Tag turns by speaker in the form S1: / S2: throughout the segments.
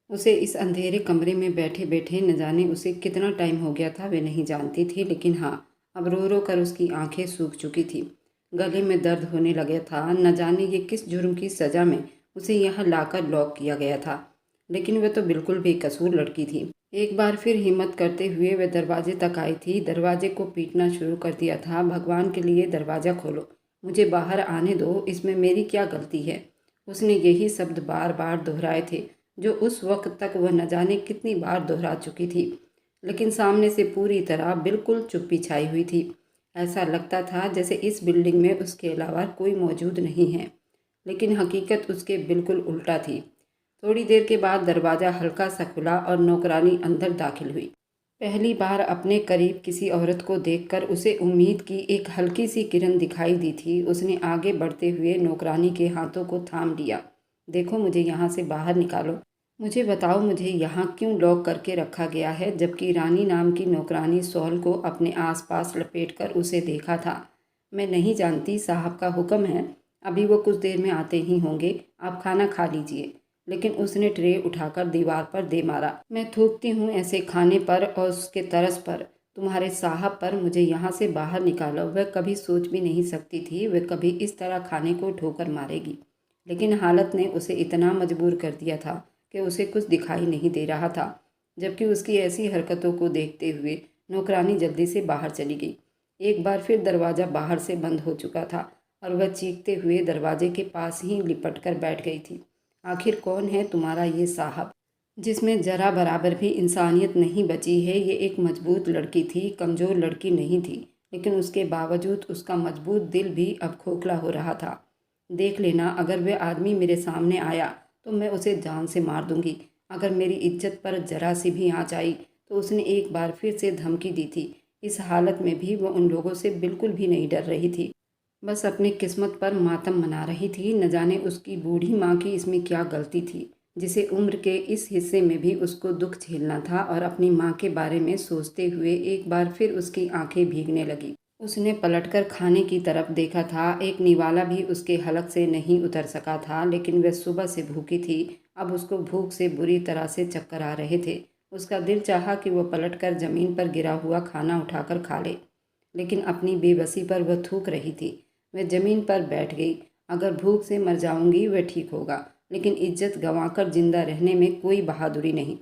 S1: उसे इस अंधेरे कमरे में बैठे बैठे न जाने उसे कितना टाइम हो गया था वे नहीं जानती थी, लेकिन हाँ, अब रो रो कर उसकी आंखें सूख चुकी थी। गले में दर्द होने लगा था। न जाने ये किस जुर्म की सज़ा में उसे यहाँ लाकर लॉक किया गया था, लेकिन वह तो बिल्कुल बेकसूर लड़की थी। एक बार फिर हिम्मत करते हुए वह दरवाजे तक आई थी। दरवाजे को पीटना शुरू कर दिया था। भगवान के लिए दरवाज़ा खोलो, मुझे बाहर आने दो, इसमें मेरी क्या गलती है। उसने यही शब्द बार बार दोहराए थे, जो उस वक्त तक वह न जाने कितनी बार दोहरा चुकी थी। लेकिन सामने से पूरी तरह बिल्कुल चुप्पी छाई हुई थी। ऐसा लगता था जैसे इस बिल्डिंग में उसके अलावा कोई मौजूद नहीं है, लेकिन हकीकत उसके बिल्कुल उल्टा थी। थोड़ी देर के बाद दरवाज़ा हल्का सा खुला और नौकरानी अंदर दाखिल हुई। पहली बार अपने करीब किसी औरत को देखकर उसे उम्मीद की एक हल्की सी किरण दिखाई दी थी। उसने आगे बढ़ते हुए नौकरानी के हाथों को थाम लिया। देखो, मुझे यहाँ से बाहर निकालो। मुझे बताओ, मुझे यहाँ क्यों लॉक करके रखा गया है? जबकि रानी नाम की नौकरानी शॉल को अपने आसपास लपेटकर उसे देखा था। मैं नहीं जानती, साहब का हुक्म है, अभी वो कुछ देर में आते ही होंगे, आप खाना खा लीजिए। लेकिन उसने ट्रे उठाकर दीवार पर दे मारा। मैं थूकती हूँ ऐसे खाने पर और उसके तरस पर, तुम्हारे साहब पर। मुझे यहाँ से बाहर निकालो। वह कभी सोच भी नहीं सकती थी वह कभी इस तरह खाने को ठोकर मारेगी, लेकिन हालत ने उसे इतना मजबूर कर दिया था कि उसे कुछ दिखाई नहीं दे रहा था। जबकि उसकी ऐसी हरकतों को देखते हुए नौकरानी जल्दी से बाहर चली गई। एक बार फिर दरवाज़ा बाहर से बंद हो चुका था और वह चीखते हुए दरवाजे के पास ही लिपट कर बैठ गई थी। आखिर कौन है तुम्हारा ये साहब, जिसमें जरा बराबर भी इंसानियत नहीं बची है? ये एक मजबूत लड़की थी, कमज़ोर लड़की नहीं थी, लेकिन उसके बावजूद उसका मजबूत दिल भी अब खोखला हो रहा था। देख लेना, अगर वह आदमी मेरे सामने आया तो मैं उसे जान से मार दूंगी। अगर मेरी इज्जत पर जरा सी भी आँच आई तो उसने एक बार फिर से धमकी दी थी। इस हालत में भी वह उन लोगों से बिल्कुल भी नहीं डर रही थी, बस अपनी किस्मत पर मातम मना रही थी। न जाने उसकी बूढ़ी माँ की इसमें क्या गलती थी, जिसे उम्र के इस हिस्से में भी उसको दुख झेलना था। और अपनी माँ के बारे में सोचते हुए एक बार फिर उसकी आंखें भीगने लगी। उसने पलटकर खाने की तरफ देखा था। एक निवाला भी उसके हलक से नहीं उतर सका था, लेकिन वह सुबह से भूखी थी। अब उसको भूख से बुरी तरह से चक्कर आ रहे थे। उसका दिल चाहा कि वह पलटकर ज़मीन पर गिरा हुआ खाना उठाकर खा ले, लेकिन अपनी बेबसी पर वह थूक रही थी। वह ज़मीन पर बैठ गई। अगर भूख से मर जाऊंगी वह ठीक होगा, लेकिन इज्जत गंवाकर जिंदा रहने में कोई बहादुरी नहीं।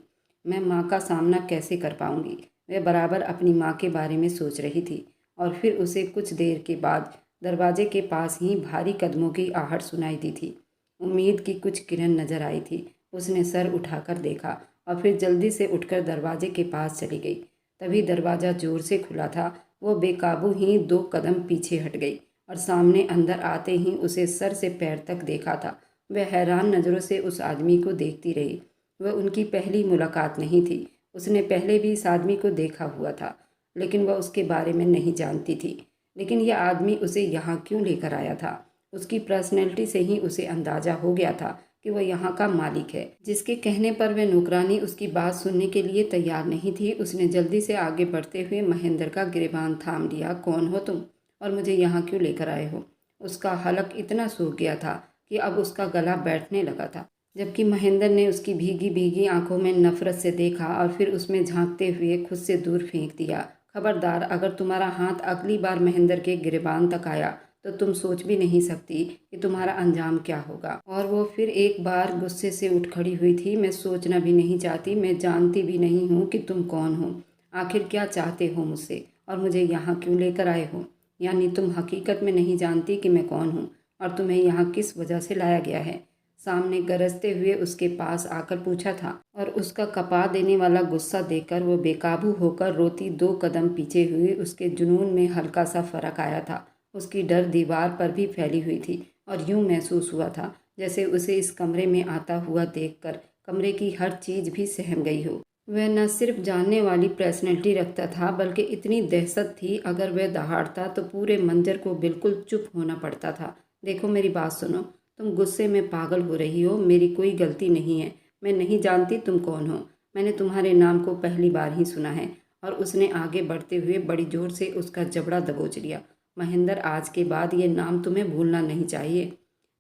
S1: मैं माँ का सामना कैसे कर पाऊंगी? वह बराबर अपनी माँ के बारे में सोच रही थी। और फिर उसे कुछ देर के बाद दरवाजे के पास ही भारी कदमों की आहट सुनाई दी थी। उम्मीद की कुछ किरण नजर आई थी। उसने सर उठाकर देखा और फिर जल्दी से उठकर दरवाजे के पास चली गई। तभी दरवाज़ा जोर से खुला था। वो बेकाबू ही 2 कदम पीछे हट गई और सामने अंदर आते ही उसे सर से पैर तक देखा था। वह हैरान नज़रों से उस आदमी को देखती रही। वह उनकी पहली मुलाकात नहीं थी। उसने पहले भी इस आदमी को देखा हुआ था, लेकिन वह उसके बारे में नहीं जानती थी। लेकिन यह आदमी उसे यहाँ क्यों लेकर आया था? उसकी पर्सनैलिटी से ही उसे अंदाज़ा हो गया था कि वह यहाँ का मालिक है। जिसके कहने पर वह नौकरानी उसकी बात सुनने के लिए तैयार नहीं थी। उसने जल्दी से आगे बढ़ते हुए महेंद्र का गिरबान थाम लिया। कौन हो तुम और मुझे यहाँ क्यों लेकर आए हो? उसका हलक इतना सूख गया था कि अब उसका गला बैठने लगा था। जबकि महेंद्र ने उसकी भीगी भीगी आंखों में नफरत से देखा और फिर उसमें झांकते हुए खुद से दूर फेंक दिया। खबरदार, अगर तुम्हारा हाथ अगली बार महेंद्र के गिरबान तक आया तो तुम सोच भी नहीं सकती कि तुम्हारा अंजाम क्या होगा। और वो फिर एक बार गुस्से से उठ खड़ी हुई थी। मैं सोचना भी नहीं चाहती, मैं जानती भी नहीं हूँ कि तुम कौन हो। आखिर क्या चाहते हो मुझसे और मुझे यहाँ क्यों लेकर आए हो? यानी तुम हकीकत में नहीं जानती कि मैं कौन हूँ और तुम्हें यहाँ किस वजह से लाया गया है? सामने गरजते हुए उसके पास आकर पूछा था। और उसका कपा देने वाला गुस्सा देखकर वो बेकाबू होकर रोती 2 कदम पीछे हुई। उसके जुनून में हल्का सा फर्क आया था। उसकी डर दीवार पर भी फैली हुई थी और यूं महसूस हुआ था जैसे उसे इस कमरे में आता हुआ देखकर कमरे की हर चीज़ भी सहम गई हो। वह न सिर्फ जानने वाली पर्सनैलिटी रखता था, बल्कि इतनी दहशत थी अगर वह दहाड़ता तो पूरे मंजर को बिल्कुल चुप होना पड़ता था। देखो, मेरी बात सुनो, तुम गुस्से में पागल हो रही हो। मेरी कोई गलती नहीं है। मैं नहीं जानती तुम कौन हो। मैंने तुम्हारे नाम को पहली बार ही सुना है। और उसने आगे बढ़ते हुए बड़ी जोर से उसका जबड़ा दबोच लिया। महेंद्र, आज के बाद ये नाम तुम्हें भूलना नहीं चाहिए।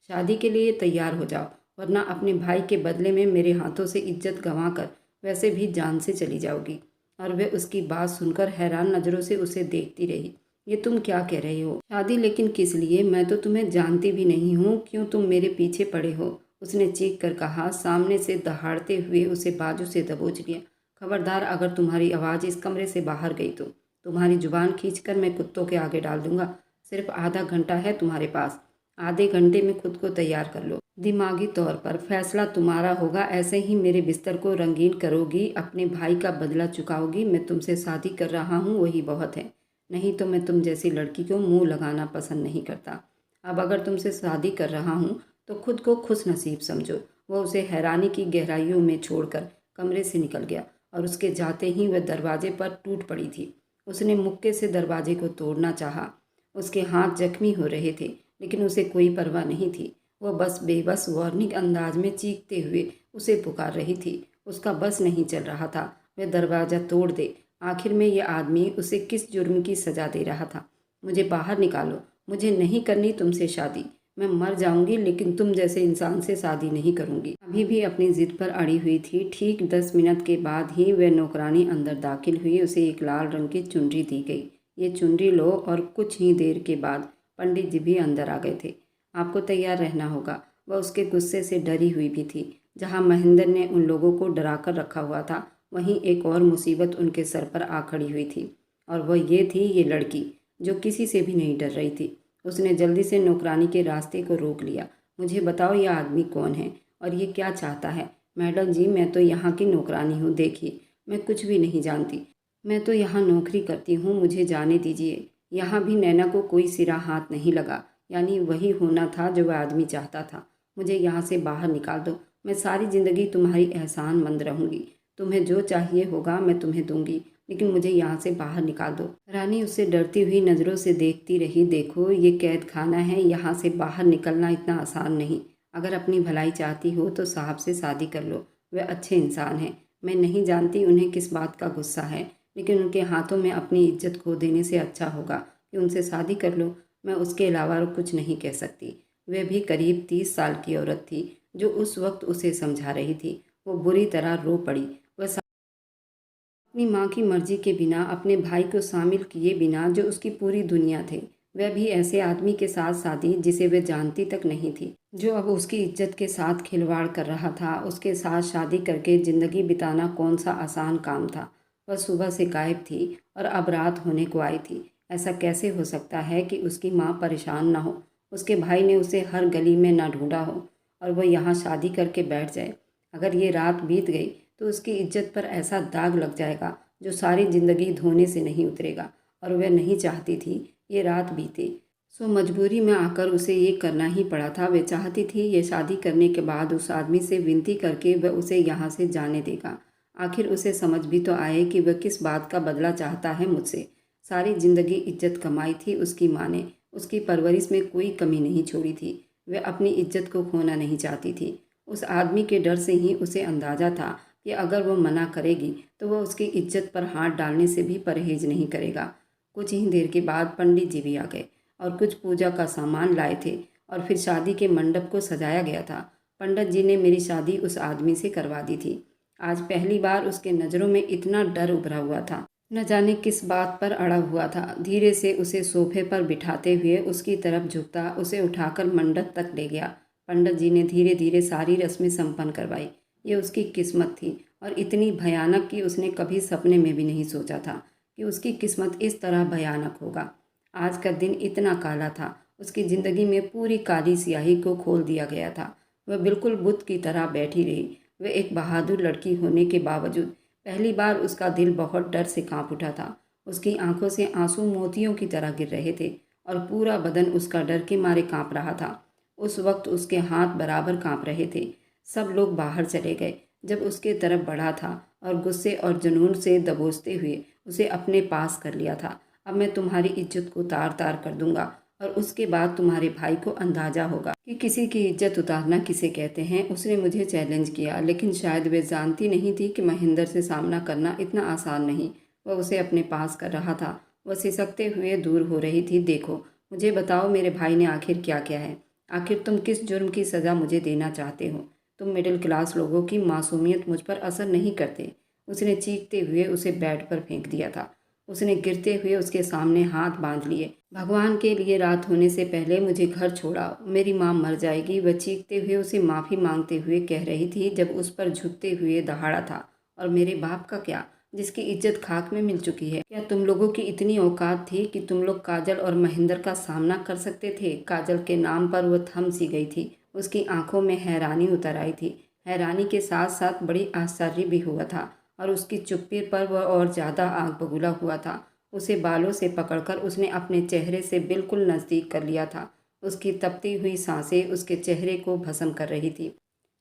S1: शादी के लिए तैयार हो जाओ वरना अपने भाई के बदले में मेरे हाथों से इज्जत गंवा कर वैसे भी जान से चली जाओगी। और वह उसकी बात सुनकर हैरान नज़रों से उसे देखती रही। ये तुम क्या कह रहे हो? शादी लेकिन किस लिए? मैं तो तुम्हें जानती भी नहीं हूँ, क्यों तुम मेरे पीछे पड़े हो? उसने चीख कर कहा। सामने से दहाड़ते हुए उसे बाजू से दबोच लिया। खबरदार, अगर तुम्हारी आवाज़ इस कमरे से बाहर गई तो तुम्हारी जुबान खींचकर मैं कुत्तों के आगे डाल दूंगा। सिर्फ आधा घंटा है तुम्हारे पास, आधे घंटे में खुद को तैयार कर लो। दिमागी तौर पर फैसला तुम्हारा होगा। ऐसे ही मेरे बिस्तर को रंगीन करोगी, अपने भाई का बदला चुकाओगी। मैं तुमसे शादी कर रहा हूँ, वही बहुत है। नहीं तो मैं तुम जैसी लड़की को मुंह लगाना पसंद नहीं करता। अब अगर तुमसे शादी कर रहा हूँ तो खुद को खुश नसीब समझो। वह उसे हैरानी की गहराइयों में छोड़कर कमरे से निकल गया और उसके जाते ही वह दरवाजे पर टूट पड़ी थी। उसने मुक्के से दरवाजे को तोड़ना चाहा। उसके हाथ जख्मी हो रहे थे, लेकिन उसे कोई परवाह नहीं थी। वह बस बेबस वार्निंग अंदाज में चीखते हुए उसे पुकार रही थी। उसका बस नहीं चल रहा था वह दरवाज़ा तोड़ दे। आखिर में यह आदमी उसे किस जुर्म की सज़ा दे रहा था? मुझे बाहर निकालो, मुझे नहीं करनी तुमसे शादी। मैं मर जाऊंगी लेकिन तुम जैसे इंसान से शादी नहीं करूंगी। अभी भी अपनी जिद पर अड़ी हुई थी। ठीक 10 मिनट के बाद ही वह नौकरानी अंदर दाखिल हुई। उसे एक लाल रंग की चुनरी दी गई। ये चुनरी लो। और कुछ ही देर के बाद पंडित जी भी अंदर आ गए थे। आपको तैयार रहना होगा। वह उसके गुस्से से डरी हुई भी थी। जहाँ महेंद्र ने उन लोगों को डरा कर रखा हुआ था, वहीं एक और मुसीबत उनके सर पर आ खड़ी हुई थी। और वह ये थी, ये लड़की जो किसी से भी नहीं डर रही थी। उसने जल्दी से नौकरानी के रास्ते को रोक लिया। मुझे बताओ, यह आदमी कौन है और ये क्या चाहता है? मैडम जी, मैं तो यहाँ की नौकरानी हूँ। देखिए, मैं कुछ भी नहीं जानती। मैं तो यहाँ नौकरी करती हूँ, मुझे जाने दीजिए। यहाँ भी नैना को कोई सिरा हाथ नहीं लगा। यानी वही होना था जो वह आदमी चाहता था। मुझे यहाँ से बाहर निकाल दो। मैं सारी ज़िंदगी तुम्हारी एहसानमंद रहूँगी। तुम्हें जो चाहिए होगा मैं तुम्हें दूंगी, लेकिन मुझे यहाँ से बाहर निकाल दो। रानी उसे डरती हुई नज़रों से देखती रही। देखो, ये कैद खाना है, यहाँ से बाहर निकलना इतना आसान नहीं। अगर अपनी भलाई चाहती हो तो साहब से शादी कर लो। वह अच्छे इंसान हैं। मैं नहीं जानती उन्हें किस बात का गुस्सा है, लेकिन उनके हाथों में अपनी इज्जत खो देने से अच्छा होगा कि उनसे शादी कर लो। मैं उसके अलावा कुछ नहीं कह सकती। वह भी करीब 30 साल की औरत थी जो उस वक्त उसे समझा रही थी। वो बुरी तरह रो पड़ी। वह अपनी माँ की मर्जी के बिना, अपने भाई को शामिल किए बिना, जो उसकी पूरी दुनिया थे, वह भी ऐसे आदमी के साथ शादी जिसे वह जानती तक नहीं थी, जो अब उसकी इज्जत के साथ खिलवाड़ कर रहा था। उसके साथ शादी करके ज़िंदगी बिताना कौन सा आसान काम था? वह सुबह से गायब थी और अब रात होने को आई थी। ऐसा कैसे हो सकता है कि उसकी माँ परेशान ना हो, उसके भाई ने उसे हर गली में ना ढूंढा हो और वह यहाँ शादी करके बैठ जाए? अगर ये रात बीत गई तो उसकी इज्जत पर ऐसा दाग लग जाएगा जो सारी ज़िंदगी धोने से नहीं उतरेगा। और वह नहीं चाहती थी ये रात बीते, सो मजबूरी में आकर उसे ये करना ही पड़ा था। वह चाहती थी ये शादी करने के बाद उस आदमी से विनती करके वह उसे यहाँ से जाने देगा। आखिर उसे समझ भी तो आए कि वह किस बात का बदला चाहता है मुझसे। सारी ज़िंदगी इज्जत कमाई थी उसकी माँ ने, उसकी परवरिश में कोई कमी नहीं छोड़ी थी। वह अपनी इज्जत को खोना नहीं चाहती थी। उस आदमी के डर से ही उसे अंदाज़ा था कि अगर वह मना करेगी तो वह उसकी इज्जत पर हाथ डालने से भी परहेज नहीं करेगा। कुछ ही देर के बाद पंडित जी भी आ गए और कुछ पूजा का सामान लाए थे और फिर शादी के मंडप को सजाया गया था। पंडित जी ने मेरी शादी उस आदमी से करवा दी थी। आज पहली बार उसके नज़रों में इतना डर उभरा हुआ था। न जाने किस बात पर अड़ा हुआ था। धीरे से उसे सोफे पर बिठाते हुए उसकी तरफ झुकता, उसे उठाकर मंडप तक ले गया। पंडित जी ने धीरे धीरे सारी रस्में संपन्न करवाई। ये उसकी किस्मत थी और इतनी भयानक कि उसने कभी सपने में भी नहीं सोचा था कि उसकी किस्मत इस तरह भयानक होगा। आज का दिन इतना काला था, उसकी ज़िंदगी में पूरी काली स्याही को खोल दिया गया था। वह बिल्कुल बुत की तरह बैठी रही। वह एक बहादुर लड़की होने के बावजूद पहली बार उसका दिल बहुत डर से कांप उठा था। उसकी आंखों से आंसू मोतियों की तरह गिर रहे थे और पूरा बदन उसका डर के मारे कांप रहा था। उस वक्त उसके हाथ बराबर कांप रहे थे। सब लोग बाहर चले गए जब उसके तरफ बढ़ा था और गुस्से और जुनून से दबोचते हुए उसे अपने पास कर लिया था। अब मैं तुम्हारी इज्जत को तार तार कर दूंगा और उसके बाद तुम्हारे भाई को अंदाजा होगा कि किसी की इज्जत उतारना किसे कहते हैं। उसने मुझे चैलेंज किया, लेकिन शायद वे जानती नहीं थी कि महेंद्र से सामना करना इतना आसान नहीं। वह उसे अपने पास कर रहा था। वह सिसकते हुए दूर हो रही थी। देखो, मुझे बताओ, मेरे भाई ने आखिर क्या किया है? आखिर तुम किस जुर्म की सज़ा मुझे देना चाहते हो? तुम मिडिल क्लास लोगों की मासूमियत मुझ पर असर नहीं करते। उसने चीखते हुए उसे बेड पर फेंक दिया था। उसने गिरते हुए उसके सामने हाथ बांध लिए। भगवान के लिए रात होने से पहले मुझे घर छोड़ाओ, मेरी माँ मर जाएगी। वह चीखते हुए उसे माफ़ी मांगते हुए कह रही थी जब उस पर झुकते हुए दहाड़ा था। और मेरे बाप का क्या, जिसकी इज्जत खाक में मिल चुकी है? क्या तुम लोगों की इतनी औकात थी कि तुम लोग काजल और महेंद्र का सामना कर सकते थे? काजल के नाम पर वह थम सी गई थी। उसकी आंखों में हैरानी उतर आई थी। हैरानी के साथ साथ बड़ी आश्चर्य भी हुआ था और उसकी चुप्पी पर वह और ज़्यादा आग बबूला हुआ था। उसे बालों से पकड़कर उसने अपने चेहरे से बिल्कुल नज़दीक कर लिया था। उसकी तपती हुई सांसें उसके चेहरे को भस्म कर रही थी।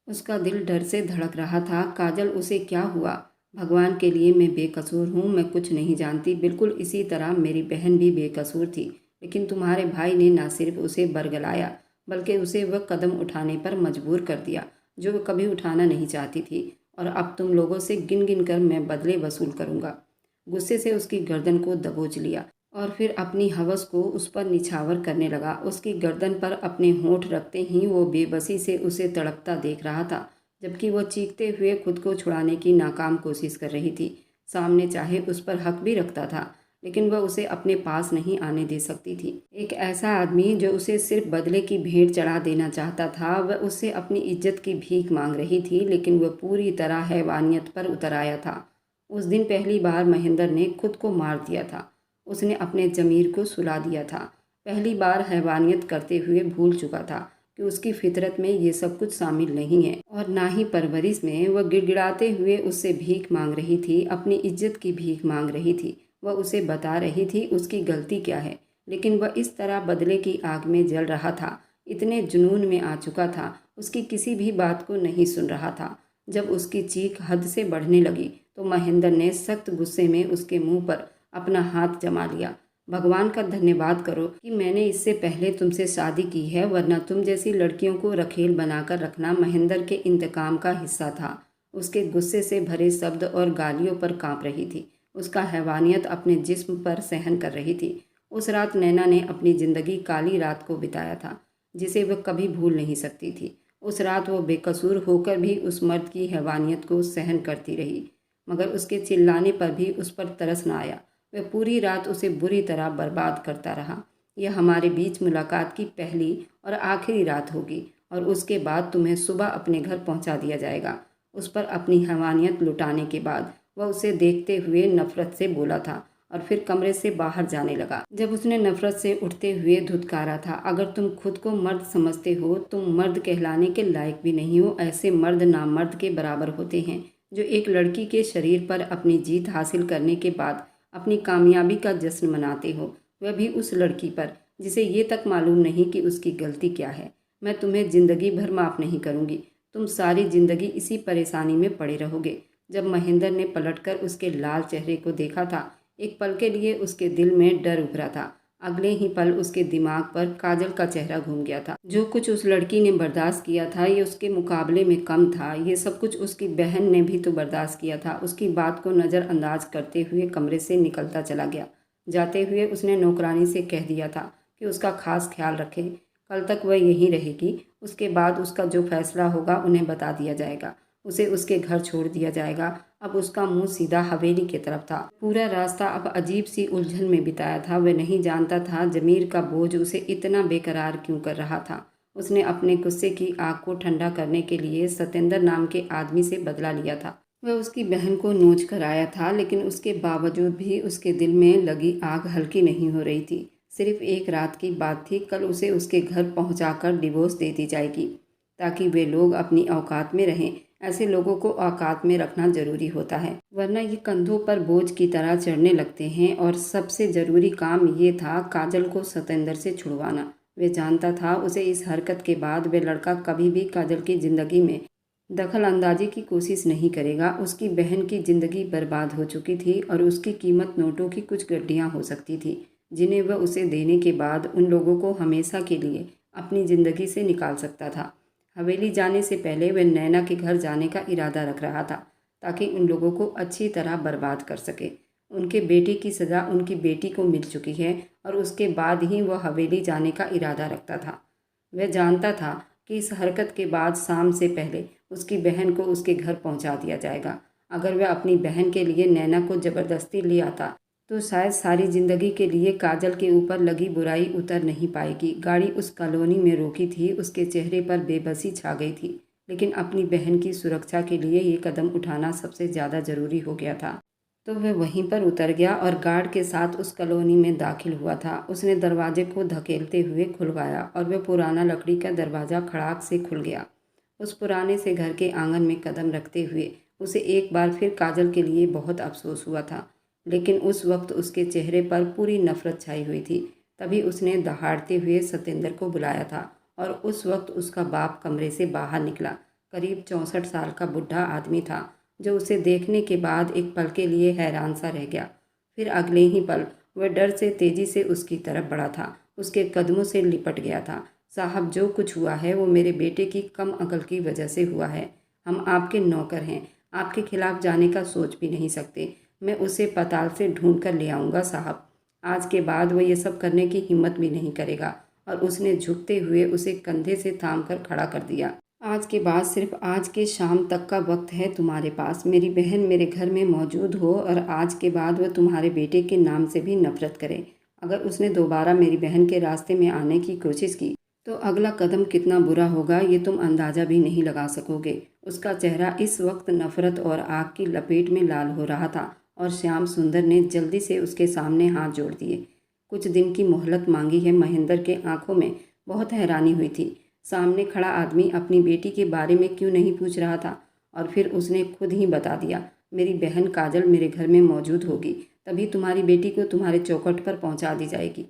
S1: उसका दिल डर से धड़क रहा था। काजल, उसे क्या हुआ? भगवान के लिए मैं बेकसूर हूँ, मैं कुछ नहीं जानती। बिल्कुल इसी तरह मेरी बहन भी बेकसूर थी, लेकिन तुम्हारे भाई ने न सिर्फ उसे बरगलाया बल्कि उसे वह कदम उठाने पर मजबूर कर दिया जो वह कभी उठाना नहीं चाहती थी। और अब तुम लोगों से गिन गिन कर मैं बदले वसूल करूँगा। गुस्से से उसकी गर्दन को दबोच लिया और फिर अपनी हवस को उस पर निछावर करने लगा। उसकी गर्दन पर अपने होंठ रखते ही वो बेबसी से उसे तड़पता देख रहा था, जबकि वह चीखते हुए खुद को छुड़ाने की नाकाम कोशिश कर रही थी। सामने चाहे उस पर हक भी रखता था, लेकिन वह उसे अपने पास नहीं आने दे सकती थी। एक ऐसा आदमी जो उसे सिर्फ बदले की भेंट चढ़ा देना चाहता था, वह उससे अपनी इज्जत की भीख मांग रही थी, लेकिन वह पूरी तरह हैवानियत पर उतर आया था। उस दिन पहली बार महेंद्र ने खुद को मार दिया था। उसने अपने ज़मीर को सुला दिया था। पहली बार हैवानियत करते हुए भूल चुका था कि उसकी फितरत में ये सब कुछ शामिल नहीं है और ना ही परवरिश में। वह गिड़गिड़ाते हुए उससे भीख मांग रही थी, अपनी इज्जत की भीख मांग रही थी। वह उसे बता रही थी उसकी गलती क्या है, लेकिन वह इस तरह बदले की आग में जल रहा था, इतने जुनून में आ चुका था, उसकी किसी भी बात को नहीं सुन रहा था। जब उसकी चीख हद से बढ़ने लगी तो महेंद्र ने सख्त गुस्से में उसके मुंह पर अपना हाथ जमा लिया। भगवान का धन्यवाद करो कि मैंने इससे पहले तुमसे शादी की है, वरना तुम जैसी लड़कियों को रखेल बनाकर रखना महेंद्र के इंतकाम का हिस्सा था। उसके गुस्से से भरे शब्द और गालियों पर कांप रही थी। उसका हैवानियत अपने जिस्म पर सहन कर रही थी। उस रात नैना ने अपनी ज़िंदगी काली रात को बिताया था, जिसे वह कभी भूल नहीं सकती थी। उस रात वो बेकसूर होकर भी उस मर्द की हैवानियत को सहन करती रही, मगर उसके चिल्लाने पर भी उस पर तरस न आया। वह पूरी रात उसे बुरी तरह बर्बाद करता रहा। यह हमारे बीच मुलाकात की पहली और आखिरी रात होगी और उसके बाद तुम्हें सुबह अपने घर पहुंचा दिया जाएगा। उस पर अपनी हैवानियत लुटाने के बाद वह उसे देखते हुए नफरत से बोला था और फिर कमरे से बाहर जाने लगा। जब उसने नफरत से उठते हुए धुतकारा था, अगर तुम खुद को मर्द समझते हो, तुम मर्द कहलाने के लायक भी नहीं हो। ऐसे मर्द नामर्द के बराबर होते हैं जो एक लड़की के शरीर पर अपनी जीत हासिल करने के बाद अपनी कामयाबी का जश्न मनाते हो, वह भी उस लड़की पर जिसे ये तक मालूम नहीं कि उसकी गलती क्या है। मैं तुम्हें ज़िंदगी भर माफ़ नहीं करूँगी। तुम सारी ज़िंदगी इसी परेशानी में पड़े रहोगे। जब महेंद्र ने पलटकर उसके लाल चेहरे को देखा था, एक पल के लिए उसके दिल में डर उभरा था। अगले ही पल उसके दिमाग पर काजल का चेहरा घूम गया था। जो कुछ उस लड़की ने बर्दाश्त किया था ये उसके मुकाबले में कम था। ये सब कुछ उसकी बहन ने भी तो बर्दाश्त किया था। उसकी बात को नज़रअंदाज करते हुए कमरे से निकलता चला गया। जाते हुए उसने नौकरानी से कह दिया था कि उसका खास ख्याल रखें। कल तक वह यहीं रहेगी, उसके बाद उसका जो फैसला होगा उन्हें बता दिया जाएगा। उसे उसके घर छोड़ दिया जाएगा। अब उसका मुंह सीधा हवेली की तरफ था। पूरा रास्ता अब अजीब सी उलझन में बिताया था। वह नहीं जानता था ज़मीर का बोझ उसे इतना बेकरार क्यों कर रहा था। उसने अपने गुस्से की आग को ठंडा करने के लिए सतेंद्र नाम के आदमी से बदला लिया था। वह उसकी बहन को नोच कर आया था, लेकिन उसके बावजूद भी उसके दिल में लगी आग हल्की नहीं हो रही थी। सिर्फ एक रात की बात थी। कल उसे उसके घर पहुंचाकर डिवोर्स दे दी जाएगी ताकि वे लोग अपनी औकात में रहें। ऐसे लोगों को औकात में रखना जरूरी होता है, वरना ये कंधों पर बोझ की तरह चढ़ने लगते हैं। और सबसे ज़रूरी काम ये था काजल को सतेंद्र से छुड़वाना। वे जानता था उसे इस हरकत के बाद वे लड़का कभी भी काजल की ज़िंदगी में दखल अंदाजी की कोशिश नहीं करेगा। उसकी बहन की ज़िंदगी बर्बाद हो चुकी थी और उसकी कीमत नोटों की कुछ गड्डियाँ हो सकती थी, जिन्हें वह उसे देने के बाद उन लोगों को हमेशा के लिए अपनी ज़िंदगी से निकाल सकता था। हवेली जाने से पहले वह नैना के घर जाने का इरादा रख रहा था ताकि उन लोगों को अच्छी तरह बर्बाद कर सके। उनके बेटे की सज़ा उनकी बेटी को मिल चुकी है और उसके बाद ही वह हवेली जाने का इरादा रखता था। वह जानता था कि इस हरकत के बाद शाम से पहले उसकी बहन को उसके घर पहुंचा दिया जाएगा। अगर वह अपनी बहन के लिए नैना को ज़बरदस्ती ले आता तो शायद सारी ज़िंदगी के लिए काजल के ऊपर लगी बुराई उतर नहीं पाएगी। गाड़ी उस कॉलोनी में रोकी थी, उसके चेहरे पर बेबसी छा गई थी, लेकिन अपनी बहन की सुरक्षा के लिए ये कदम उठाना सबसे ज़्यादा ज़रूरी हो गया था। तो वह वहीं पर उतर गया और गार्ड के साथ उस कॉलोनी में दाखिल हुआ था। उसने दरवाजे को धकेलते हुए खुलवाया और वह पुराना लकड़ी का दरवाज़ा खड़ाक से खुल गया। उस पुराने से घर के आंगन में कदम रखते हुए उसे एक बार फिर काजल के लिए बहुत अफसोस हुआ था, लेकिन उस वक्त उसके चेहरे पर पूरी नफरत छाई हुई थी। तभी उसने दहाड़ते हुए सतेंद्र को बुलाया था और उस वक्त उसका बाप कमरे से बाहर निकला। करीब 64 साल का बुढ़ा आदमी था, जो उसे देखने के बाद एक पल के लिए हैरान सा रह गया। फिर अगले ही पल वह डर से तेजी से उसकी तरफ बढ़ा था, उसके कदमों से लिपट गया था। साहब, जो कुछ हुआ है वो मेरे बेटे की कम अकल की वजह से हुआ है। हम आपके नौकर हैं, आपके खिलाफ जाने का सोच भी नहीं सकते। मैं उसे पताल से ढूंढ कर ले आऊँगा साहब। आज के बाद वो ये सब करने की हिम्मत भी नहीं करेगा। और उसने झुकते हुए उसे कंधे से थाम कर खड़ा कर दिया। आज के बाद सिर्फ आज के शाम तक का वक्त है तुम्हारे पास। मेरी बहन मेरे घर में मौजूद हो और आज के बाद वह तुम्हारे बेटे के नाम से भी नफरत करे। अगर उसने दोबारा मेरी बहन के रास्ते में आने की कोशिश की तो अगला कदम कितना बुरा होगा ये तुम अंदाज़ा भी नहीं लगा सकोगे। उसका चेहरा इस वक्त नफरत और आग की लपेट में लाल हो रहा था और श्याम सुंदर ने जल्दी से उसके सामने हाथ जोड़ दिए। कुछ दिन की मोहलत मांगी है। महेंद्र के आंखों में बहुत हैरानी हुई थी। सामने खड़ा आदमी अपनी बेटी के बारे में क्यों नहीं पूछ रहा था? और फिर उसने खुद ही बता दिया, मेरी बहन काजल मेरे घर में मौजूद होगी, तभी तुम्हारी बेटी को तुम्हारे चौखट पर पहुंचा दी जाएगी।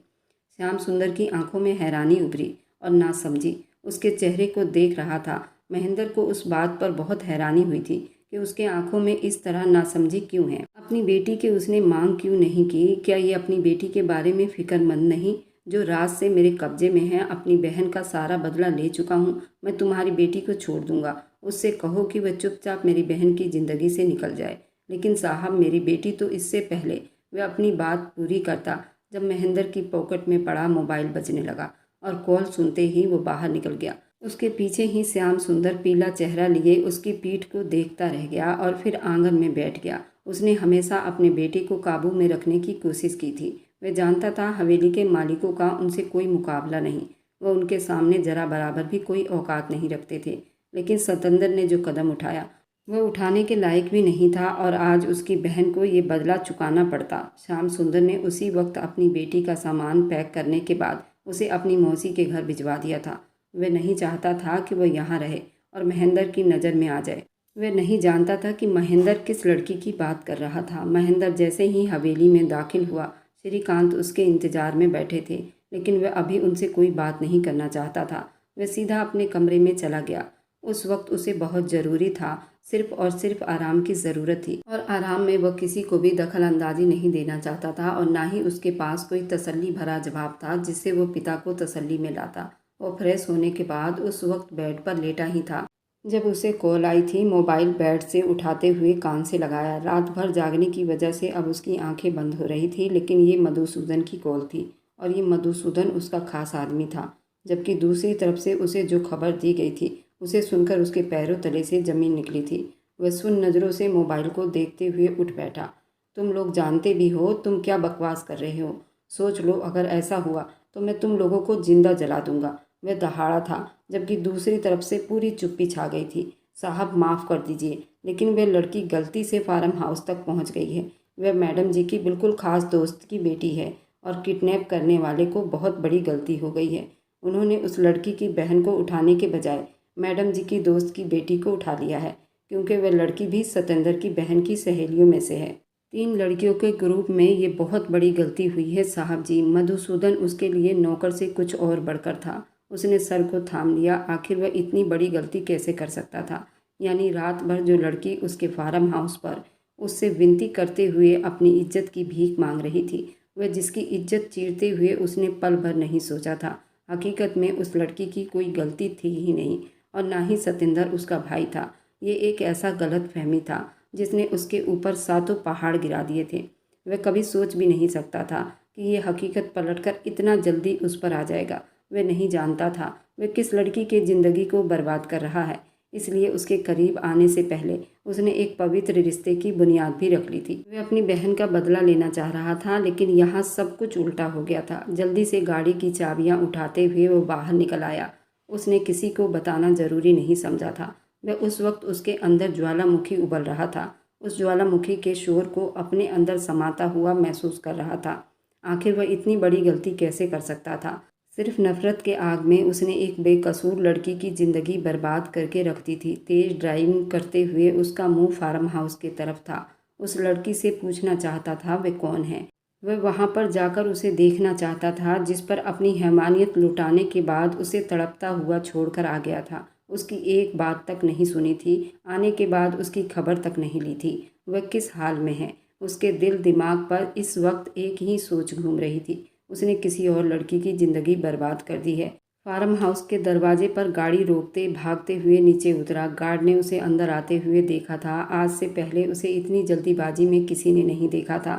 S1: श्याम सुंदर की आंखों में हैरानी उभरी और नासमझी उसके चेहरे को देख रहा था। महेंद्र को उस बात पर बहुत हैरानी हुई थी कि उसके आंखों में इस तरह नासमझी क्यों है। अपनी बेटी की उसने मांग क्यों नहीं की? क्या ये अपनी बेटी के बारे में फिक्रमंद नहीं, जो राज से मेरे कब्जे में है? अपनी बहन का सारा बदला ले चुका हूँ। मैं तुम्हारी बेटी को छोड़ दूंगा। उससे कहो कि वह चुपचाप मेरी बहन की ज़िंदगी से निकल जाए। लेकिन साहब, मेरी बेटी तो इससे पहले वह अपनी बात पूरी करता जब महेंद्र की पॉकेट में पड़ा मोबाइल बजने लगा और कॉल सुनते ही वो बाहर निकल गया। उसके पीछे ही श्याम सुंदर पीला चेहरा लिए उसकी पीठ को देखता रह गया और फिर आंगन में बैठ गया। उसने हमेशा अपने बेटे को काबू में रखने की कोशिश की थी। वह जानता था हवेली के मालिकों का उनसे कोई मुकाबला नहीं। वह उनके सामने जरा बराबर भी कोई औकात नहीं रखते थे। लेकिन सतेंद्र ने जो कदम उठाया वह उठाने के लायक भी नहीं था और आज उसकी बहन को ये बदला चुकाना पड़ता। श्याम सुंदर ने उसी वक्त अपनी बेटी का सामान पैक करने के बाद उसे अपनी मौसी के घर भिजवा दिया था। वह नहीं चाहता था कि वह यहाँ रहे और महेंद्र की नज़र में आ जाए। वह नहीं जानता था कि महेंद्र किस लड़की की बात कर रहा था। महेंद्र जैसे ही हवेली में दाखिल हुआ, श्रीकांत उसके इंतजार में बैठे थे, लेकिन वह अभी उनसे कोई बात नहीं करना चाहता था। वह सीधा अपने कमरे में चला गया। उस वक्त उसे बहुत ज़रूरी था, सिर्फ और सिर्फ आराम की ज़रूरत थी और आराम में वह किसी को भी दखल अंदाजी नहीं देना चाहता था और ना ही उसके पास कोई तसल्ली भरा जवाब था जिससे वो पिता को तसल्ली में लाता। वो फ्रेश होने के बाद उस वक्त बेड पर लेटा ही था जब उसे कॉल आई थी। मोबाइल बेड से उठाते हुए कान से लगाया। रात भर जागने की वजह से अब उसकी आंखें बंद हो रही थी, लेकिन ये मधुसूदन की कॉल थी और ये मधुसूदन उसका खास आदमी था। जबकि दूसरी तरफ से उसे जो खबर दी गई थी उसे सुनकर उसके पैरों तले से ज़मीन निकली थी। वह सुन नज़रों से मोबाइल को देखते हुए उठ बैठा। तुम लोग जानते भी हो तुम क्या बकवास कर रहे हो? सोच लो, अगर ऐसा हुआ तो मैं तुम लोगों को जिंदा जला दूंगा। वह दहाड़ा था, जबकि दूसरी तरफ से पूरी चुप्पी छा गई थी। साहब, माफ़ कर दीजिए, लेकिन वह लड़की गलती से फार्म हाउस तक पहुंच गई है। वह मैडम जी की बिल्कुल ख़ास दोस्त की बेटी है और किडनैप करने वाले को बहुत बड़ी गलती हो गई है। उन्होंने उस लड़की की बहन को उठाने के बजाय मैडम जी की दोस्त की बेटी को उठा लिया है, क्योंकि वह लड़की भी सतेंद्र की बहन की सहेलियों में से है। 3 लड़कियों के ग्रुप में ये बहुत बड़ी गलती हुई है साहब जी। मधुसूदन उसके लिए नौकर से कुछ और बढ़कर था। उसने सर को थाम लिया। आखिर वह इतनी बड़ी गलती कैसे कर सकता था? यानी रात भर जो लड़की उसके फार्म हाउस पर उससे विनती करते हुए अपनी इज्जत की भीख मांग रही थी, वह जिसकी इज्जत चीरते हुए उसने पल भर नहीं सोचा था, हकीकत में उस लड़की की कोई गलती थी ही नहीं और ना ही सतेंद्र उसका भाई था। ये एक ऐसा गलत फहमी था जिसने उसके ऊपर सातों पहाड़ गिरा दिए थे। वह कभी सोच भी नहीं सकता था कि ये हकीकत पलटकर इतना जल्दी उस पर आ जाएगा। वह नहीं जानता था वह किस लड़की के ज़िंदगी को बर्बाद कर रहा है। इसलिए उसके करीब आने से पहले उसने एक पवित्र रिश्ते की बुनियाद भी रख ली थी। वह अपनी बहन का बदला लेना चाह रहा था, लेकिन यहाँ सब कुछ उल्टा हो गया था। जल्दी से गाड़ी की चाबियाँ उठाते हुए वो बाहर निकल आया। उसने किसी को बताना जरूरी नहीं समझा था। वह उस वक्त उसके अंदर ज्वालामुखी उबल रहा था। उस ज्वालामुखी के शोर को अपने अंदर समाता हुआ महसूस कर रहा था। आखिर वह इतनी बड़ी गलती कैसे कर सकता था। सिर्फ नफरत के आग में उसने एक बेकसूर लड़की की ज़िंदगी बर्बाद करके रख दी थी। तेज ड्राइविंग करते हुए उसका मुंह फार्म हाउस की तरफ था। उस लड़की से पूछना चाहता था वह कौन है। वह वहां पर जाकर उसे देखना चाहता था जिस पर अपनी हैवानियत लुटाने के बाद उसे तड़पता हुआ छोड़कर आ गया था। उसकी एक बात तक नहीं सुनी थी। आने के बाद उसकी खबर तक नहीं ली थी। वह किस हाल में है। उसके दिल दिमाग पर इस वक्त एक ही सोच घूम रही थी। उसने किसी और लड़की की ज़िंदगी बर्बाद कर दी है। फार्म हाउस के दरवाजे पर गाड़ी रोकते भागते हुए नीचे उतरा। गार्ड ने उसे अंदर आते हुए देखा था। आज से पहले उसे इतनी जल्दीबाजी में किसी ने नहीं देखा था।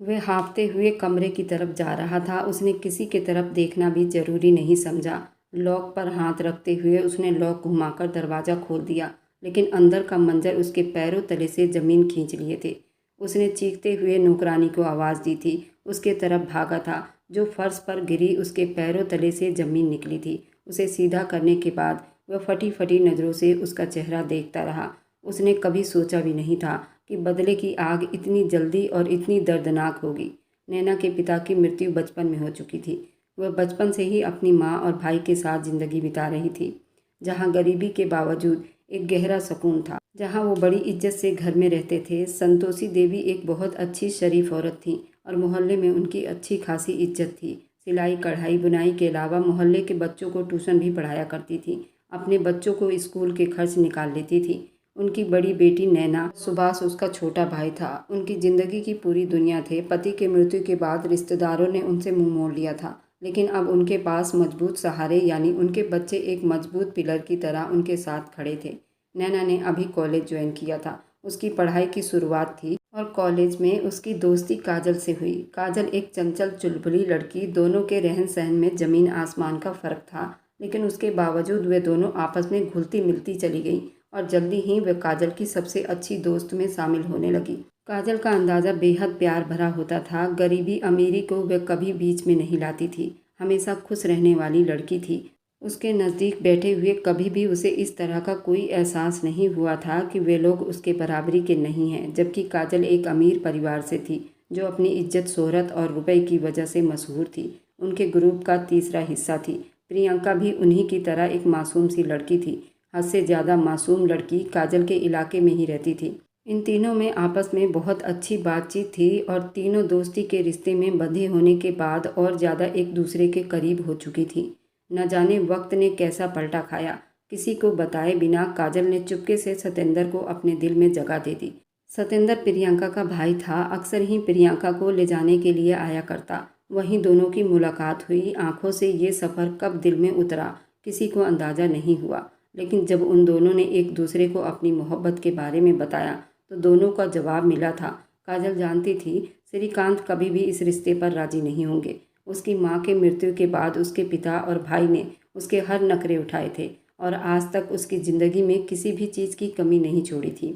S1: वह हाँफते हुए कमरे की तरफ जा रहा था। उसने किसी की तरफ देखना भी जरूरी नहीं समझा। लॉक पर हाथ रखते हुए उसने लॉक घुमाकर दरवाज़ा खोल दिया, लेकिन अंदर का मंजर उसके पैरों तले से ज़मीन खींच लिए थे। उसने चीखते हुए नौकरानी को आवाज़ दी थी। उसके तरफ भागा था, जो फर्श पर गिरी उसके पैरों तले से ज़मीन निकली थी। उसे सीधा करने के बाद वह फटी फटी नज़रों से उसका चेहरा देखता रहा। उसने कभी सोचा भी नहीं था कि बदले की आग इतनी जल्दी और इतनी दर्दनाक होगी। नैना के पिता की मृत्यु बचपन में हो चुकी थी। वह बचपन से ही अपनी माँ और भाई के साथ ज़िंदगी बिता रही थी, जहाँ गरीबी के बावजूद एक गहरा सुकून था, जहाँ वो बड़ी इज्जत से घर में रहते थे। संतोषी देवी एक बहुत अच्छी शरीफ औरत थी और मोहल्ले में उनकी अच्छी खासी इज्जत थी। सिलाई कढ़ाई बुनाई के अलावा मोहल्ले के बच्चों को ट्यूशन भी पढ़ाया करती थी। अपने बच्चों को स्कूल के खर्च निकाल लेती थी। उनकी बड़ी बेटी नैना, सुभाष उसका छोटा भाई था। उनकी ज़िंदगी की पूरी दुनिया थे। पति के मृत्यु के बाद रिश्तेदारों ने उनसे मुंह मोड़ लिया था, लेकिन अब उनके पास मजबूत सहारे यानी उनके बच्चे एक मजबूत पिलर की तरह उनके साथ खड़े थे। नैना ने अभी कॉलेज ज्वाइन किया था। उसकी पढ़ाई की शुरुआत थी और कॉलेज में उसकी दोस्ती काजल से हुई। काजल एक चंचल चुलबुली लड़की, दोनों के रहन सहन में ज़मीन आसमान का फ़र्क था, लेकिन उसके बावजूद वे दोनों आपस में घुलती मिलती चली गईं और जल्दी ही वह काजल की सबसे अच्छी दोस्त में शामिल होने लगी। काजल का अंदाज़ा बेहद प्यार भरा होता था। गरीबी अमीरी को वह कभी बीच में नहीं लाती थी। हमेशा खुश रहने वाली लड़की थी। उसके नज़दीक बैठे हुए कभी भी उसे इस तरह का कोई एहसास नहीं हुआ था कि वे लोग उसके बराबरी के नहीं हैं। जबकि काजल एक अमीर परिवार से थी, जो अपनी इज्जत, शोहरत और रुपए की वजह से मशहूर थी। उनके ग्रुप का तीसरा हिस्सा थी। प्रियंका भी उन्हीं की तरह एक मासूम सी लड़की थी। हद से ज़्यादा मासूम लड़की काजल के इलाके में ही रहती थी। इन तीनों में आपस में बहुत अच्छी बातचीत थी और तीनों दोस्ती के रिश्ते में बंधे होने के बाद और ज़्यादा एक दूसरे के करीब हो चुकी थी। न जाने वक्त ने कैसा पलटा खाया। किसी को बताए बिना काजल ने चुपके से सतेंद्र को अपने दिल में जगह दे दी। सतेंद्र प्रियंका का भाई था। अक्सर ही प्रियंका को ले जाने के लिए आया करता। वहीं दोनों की मुलाकात हुई। आंखों से ये सफ़र कब दिल में उतरा किसी को अंदाज़ा नहीं हुआ, लेकिन जब उन दोनों ने एक दूसरे को अपनी मोहब्बत के बारे में बताया तो दोनों का जवाब मिला था। काजल जानती थी श्रीकांत कभी भी इस रिश्ते पर राजी नहीं होंगे। उसकी माँ के मृत्यु के बाद उसके पिता और भाई ने उसके हर नखरे उठाए थे और आज तक उसकी ज़िंदगी में किसी भी चीज़ की कमी नहीं छोड़ी थी।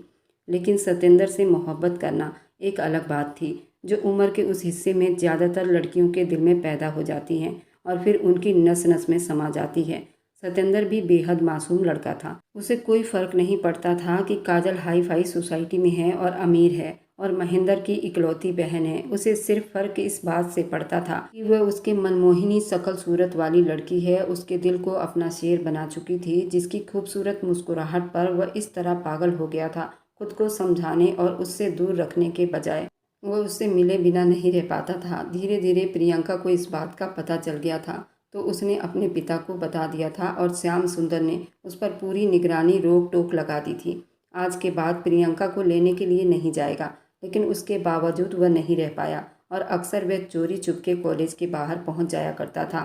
S1: लेकिन सतेंद्र से मोहब्बत करना एक अलग बात थी, जो उम्र के उस हिस्से में ज़्यादातर लड़कियों के दिल में पैदा हो जाती हैं और फिर उनकी नस नस में समा जाती है। सतेंद्र भी बेहद मासूम लड़का था। उसे कोई फ़र्क नहीं पड़ता था कि काजल हाई फाई सोसाइटी में है और अमीर है और महेंद्र की इकलौती बहन है। उसे सिर्फ फ़र्क इस बात से पड़ता था कि वह उसके मनमोहिनी शकल सूरत वाली लड़की है। उसके दिल को अपना शेर बना चुकी थी, जिसकी खूबसूरत मुस्कुराहट पर वह इस तरह पागल हो गया था। खुद को समझाने और उससे दूर रखने के बजाय वह उससे मिले बिना नहीं रह पाता था। धीरे धीरे प्रियंका को इस बात का पता चल गया था, तो उसने अपने पिता को बता दिया था और श्याम सुंदर ने उस पर पूरी निगरानी रोक टोक लगा दी थी। आज के बाद प्रियंका को लेने के लिए नहीं जाएगा, लेकिन उसके बावजूद वह नहीं रह पाया और अक्सर वह चोरी चुपके कॉलेज के बाहर पहुंच जाया करता था।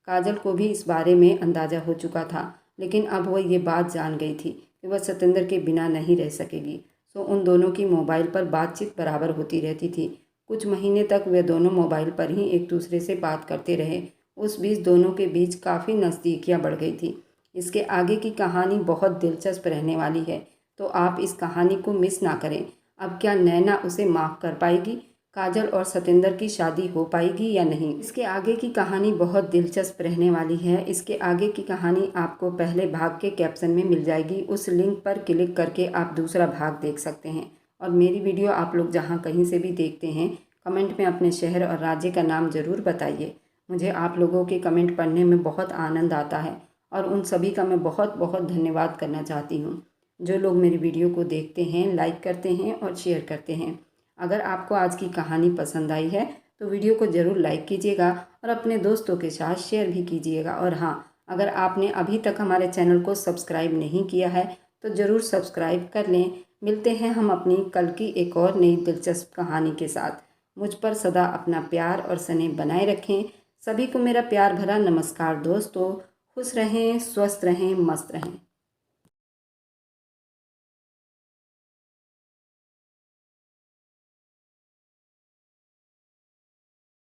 S1: काजल को भी इस बारे में अंदाज़ा हो चुका था, लेकिन अब वह ये बात जान गई थी कि वह सतेंद्र के बिना नहीं रह सकेगी। सो उन दोनों की मोबाइल पर बातचीत बराबर होती रहती थी। कुछ महीने तक वे दोनों मोबाइल पर ही एक दूसरे से बात करते रहे। उस बीच दोनों के बीच काफ़ी नज़दीकियाँ बढ़ गई थी। इसके आगे की कहानी बहुत दिलचस्प रहने वाली है, तो आप इस कहानी को मिस ना करें। अब क्या नैना उसे माफ़ कर पाएगी? काजल और सतेंद्र की शादी हो पाएगी या नहीं? इसके आगे की कहानी बहुत दिलचस्प रहने वाली है। इसके आगे की कहानी आपको पहले भाग के कैप्शन में मिल जाएगी। उस लिंक पर क्लिक करके आप दूसरा भाग देख सकते हैं। और मेरी वीडियो आप लोग जहाँ कहीं से भी देखते हैं, कमेंट में अपने शहर और राज्य का नाम ज़रूर बताइए। मुझे आप लोगों के कमेंट पढ़ने में बहुत आनंद आता है और उन सभी का मैं बहुत बहुत धन्यवाद करना चाहती हूँ जो लोग मेरी वीडियो को देखते हैं, लाइक करते हैं और शेयर करते हैं। अगर आपको आज की कहानी पसंद आई है तो वीडियो को ज़रूर लाइक कीजिएगा और अपने दोस्तों के साथ शेयर भी कीजिएगा। और हाँ, अगर आपने अभी तक हमारे चैनल को सब्सक्राइब नहीं किया है तो ज़रूर सब्सक्राइब कर लें। मिलते हैं हम अपनी कल की एक और नई दिलचस्प कहानी के साथ। मुझ पर सदा अपना प्यार और स्नेह बनाए रखें। सभी को मेरा प्यार भरा नमस्कार दोस्तों। खुश रहें, स्वस्थ रहें, मस्त रहें।